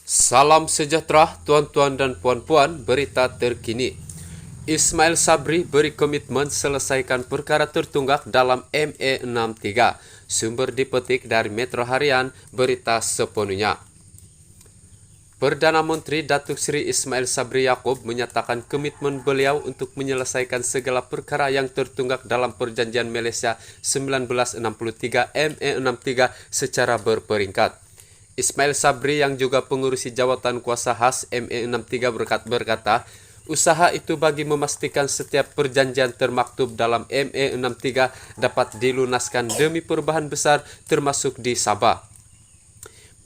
Salam sejahtera tuan-tuan dan puan-puan, berita terkini. Ismail Sabri beri komitmen selesaikan perkara tertunggak dalam ME63. Sumber dipetik dari Metro Harian, berita sepenuhnya. Perdana Menteri Datuk Seri Ismail Sabri Yaakob menyatakan komitmen beliau untuk menyelesaikan segala perkara yang tertunggak dalam Perjanjian Malaysia 1963 ME63 secara berperingkat. Ismail Sabri yang juga pengurusi jawatan kuasa khas ME63 berkata, usaha itu bagi memastikan setiap perjanjian termaktub dalam ME63 dapat dilunaskan demi perubahan besar termasuk di Sabah.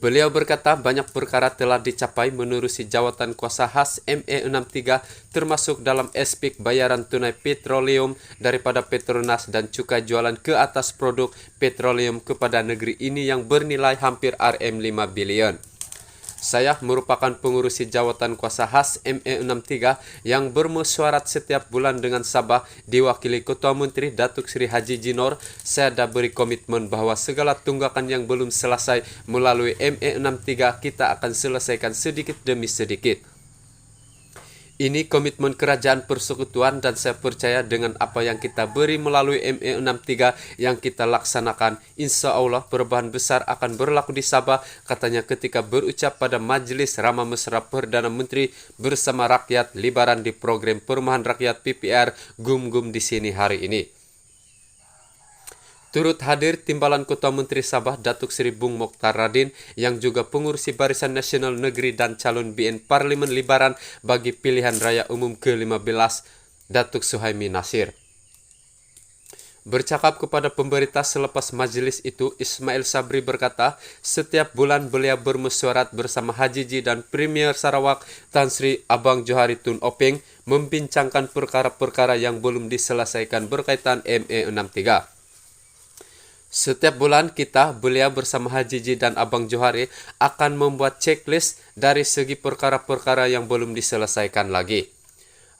Beliau berkata banyak perkara telah dicapai menerusi jawatan kuasa khas ME63 termasuk dalam aspek bayaran tunai petroleum daripada Petronas dan cukai jualan ke atas produk petroleum kepada negeri ini yang bernilai hampir RM5 bilion. Saya merupakan pengurusi jawatan kuasa khas ME63 yang bermesyuarat setiap bulan dengan Sabah diwakili Ketua Menteri Datuk Seri Haji Jinor. Saya dah beri komitmen bahawa segala tunggakan yang belum selesai melalui ME63 kita akan selesaikan sedikit demi sedikit. Ini komitmen kerajaan persekutuan dan saya percaya dengan apa yang kita beri melalui ME63 yang kita laksanakan, insya Allah perubahan besar akan berlaku di Sabah, katanya ketika berucap pada Majlis Ramah Mesra Perdana Menteri bersama rakyat Libaran di program Perumahan Rakyat PPR Gum-Gum di sini hari ini. Turut hadir Timbalan Ketua Menteri Sabah Datuk Seri Bung Mokhtar Radin yang juga pengurusi Barisan Nasional Negeri dan calon BN Parlimen Libaran bagi pilihan raya umum ke-15 Datuk Suhaimi Nasir. Bercakap kepada pemberita selepas majelis itu, Ismail Sabri berkata, setiap bulan beliau bermesyuarat bersama Haji Ji dan Premier Sarawak Tan Sri Abang Johari Tun Openg membincangkan perkara-perkara yang belum diselesaikan berkaitan ME63. Setiap bulan beliau bersama Haji Ji dan Abang Johari akan membuat checklist dari segi perkara-perkara yang belum diselesaikan lagi.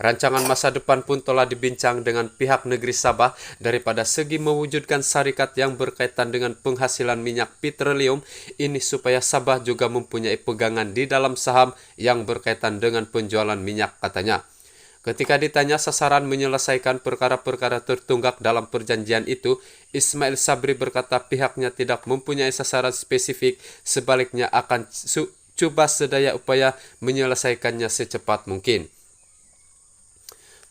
Rancangan masa depan pun telah dibincang dengan pihak negeri Sabah daripada segi mewujudkan syarikat yang berkaitan dengan penghasilan minyak petroleum ini supaya Sabah juga mempunyai pegangan di dalam saham yang berkaitan dengan penjualan minyak, katanya. Ketika ditanya sasaran menyelesaikan perkara-perkara tertunggak dalam perjanjian itu, Ismail Sabri berkata pihaknya tidak mempunyai sasaran spesifik, sebaliknya akan coba sedaya upaya menyelesaikannya secepat mungkin.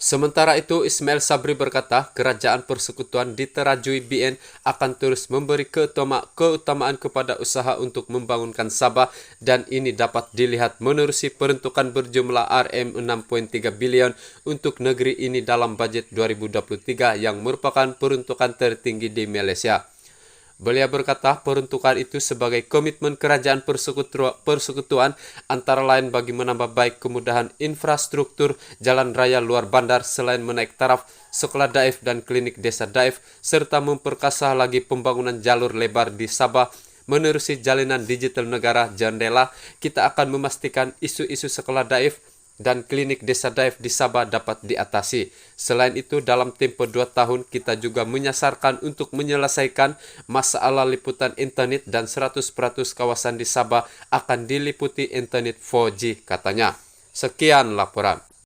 Sementara itu, Ismail Sabri berkata kerajaan persekutuan diterajui BN akan terus memberi keutamaan kepada usaha untuk membangunkan Sabah dan ini dapat dilihat menerusi peruntukan berjumlah RM6.3 bilion untuk negeri ini dalam bajet 2023 yang merupakan peruntukan tertinggi di Malaysia. Beliau berkata peruntukan itu sebagai komitmen kerajaan persekutuan antara lain bagi menambah baik kemudahan infrastruktur jalan raya luar bandar selain menaik taraf sekolah daif dan klinik desa daif serta memperkasa lagi pembangunan jalur lebar di Sabah. Menerusi jalinan digital negara Jendela, kita akan memastikan isu-isu sekolah daif dan klinik desa daif di Sabah dapat diatasi. Selain itu, dalam tempoh 2 tahun, kita juga menyasarkan untuk menyelesaikan masalah liputan internet dan 100% kawasan di Sabah akan diliputi internet 4G, katanya. Sekian laporan.